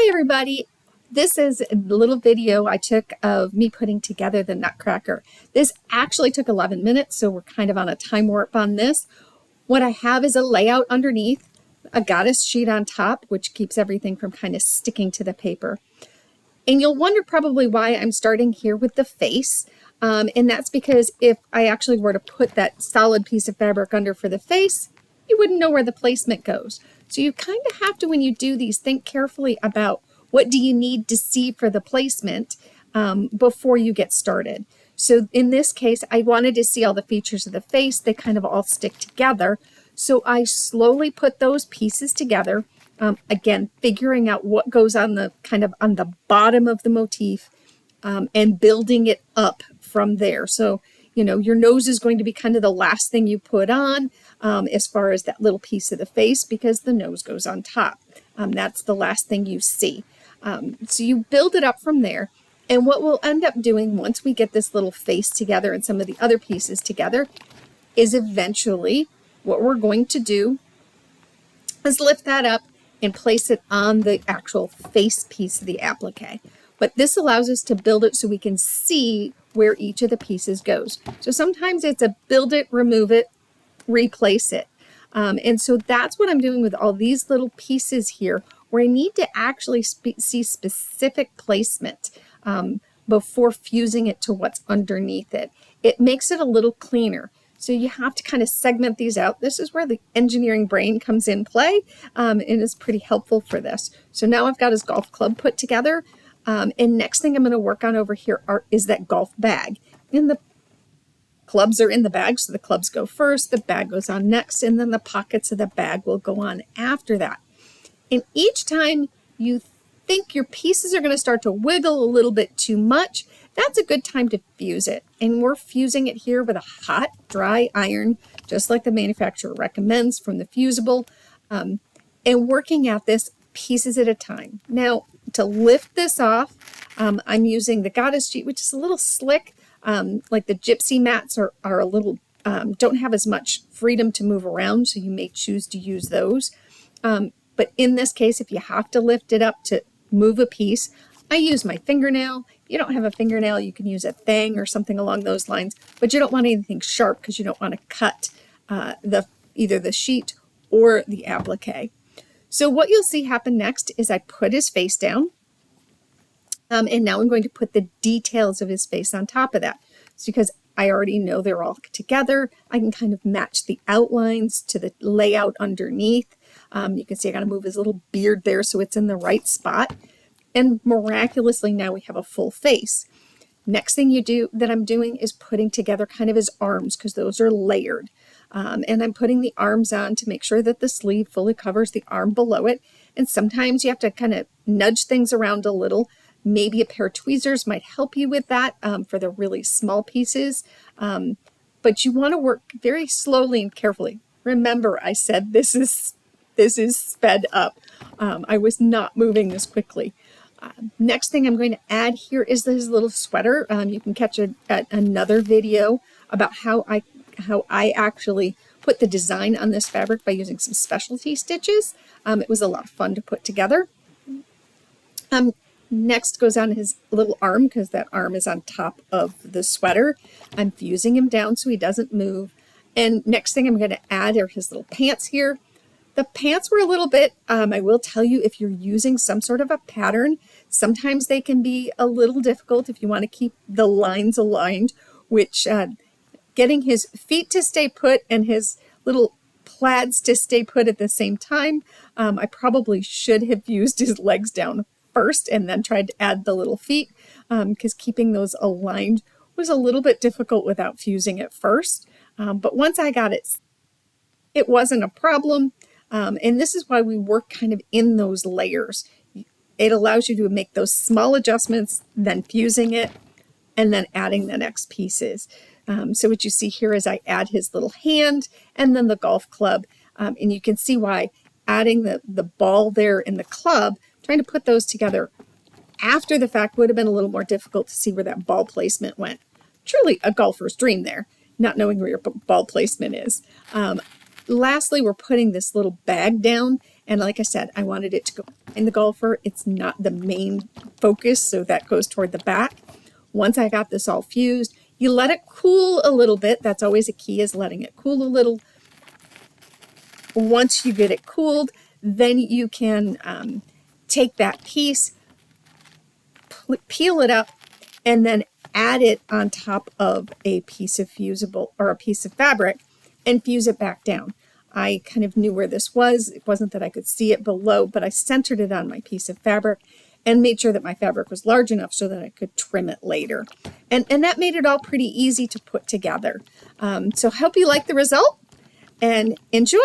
Hi everybody, this is a little video I took of me putting together the Nutcracker. This actually took 11 minutes, so we're kind of on a time warp on this. What I have is a layout underneath, a goddess sheet on top, which keeps everything from kind of sticking to the paper. And you'll wonder probably why I'm starting here with the face. And that's because if I actually were to put that solid piece of fabric under for the face, you wouldn't know where the placement goes. So you kind of have to, when you do these, think carefully about what do you need to see for the placement before you get started. So in this case, I wanted to see all the features of the face. They kind of all stick together. So I slowly put those pieces together. Again, figuring out what goes on the kind of on the bottom of the motif and building it up from there. So, you know, your nose is going to be kind of the last thing you put on as far as that little piece of the face, because the nose goes on top. That's the last thing you see. So you build it up from there. And what we'll end up doing once we get this little face together and some of the other pieces together is eventually what we're going to do is lift that up and place it on the actual face piece of the applique. But this allows us to build it so we can see where each of the pieces goes. So sometimes it's a build it, remove it, replace it. And so that's what I'm doing with all these little pieces here, where I need to actually see specific placement before fusing it to what's underneath it. It makes it a little cleaner. So you have to kind of segment these out. This is where the engineering brain comes in play and is pretty helpful for this. So now I've got his golf club put together. And next thing I'm going to work on over here is that golf bag. And the clubs are in the bag, so the clubs go first, the bag goes on next, and then the pockets of the bag will go on after that. And each time you think your pieces are going to start to wiggle a little bit too much, that's a good time to fuse it. And we're fusing it here with a hot, dry iron, just like the manufacturer recommends from the fusible, and working at this pieces at a time. Now, to lift this off, I'm using the goddess sheet, which is a little slick. Like the gypsy mats are a little, don't have as much freedom to move around, so you may choose to use those. But in this case, if you have to lift it up to move a piece, I use my fingernail. If you don't have a fingernail, you can use a thing or something along those lines, but you don't want anything sharp because you don't want to cut either the sheet or the applique. So what you'll see happen next is I put his face down, and now I'm going to put the details of his face on top of that. It's because I already know they're all together. I can kind of match the outlines to the layout underneath. You can see I got to move his little beard there so it's in the right spot. And miraculously now we have a full face. Next thing I'm doing is putting together kind of his arms, because those are layered. And I'm putting the arms on to make sure that the sleeve fully covers the arm below it. And sometimes you have to kind of nudge things around a little. Maybe a pair of tweezers might help you with that for the really small pieces. But you want to work very slowly and carefully. Remember, I said this is sped up. I was not moving this quickly. Next thing I'm going to add here is this little sweater. You can catch another video about how I actually put the design on this fabric by using some specialty stitches. It was a lot of fun to put together. Next goes on his little arm, because that arm is on top of the sweater. I'm fusing him down so he doesn't move. And next thing I'm going to add are his little pants here. The pants were a little bit, I will tell you, if you're using some sort of a pattern, sometimes they can be a little difficult if you want to keep the lines aligned, which getting his feet to stay put and his little plaids to stay put at the same time, I probably should have used his legs down first and then tried to add the little feet, because keeping those aligned was a little bit difficult without fusing it first. But once I got it, it wasn't a problem. And this is why we work kind of in those layers. It allows you to make those small adjustments, then fusing it, and then adding the next pieces. So what you see here is I add his little hand and then the golf club. And you can see why adding the ball there in the club, trying to put those together after the fact would have been a little more difficult to see where that ball placement went. Truly a golfer's dream there, not knowing where your ball placement is. Lastly, we're putting this little bag down, And like I said, I wanted it to go in the golfer. It's not the main focus, so that goes toward the back. Once I got this all fused, you let it cool a little bit. That's always a key, is letting it cool a little. Once you get it cooled, then you can take that piece, peel it up, and then add it on top of a piece of fusible or a piece of fabric and fuse it back down. I kind of knew where this was. It wasn't that I could see it below, but I centered it on my piece of fabric and made sure that my fabric was large enough so that I could trim it later. And that made it all pretty easy to put together. So I hope you like the result and enjoy.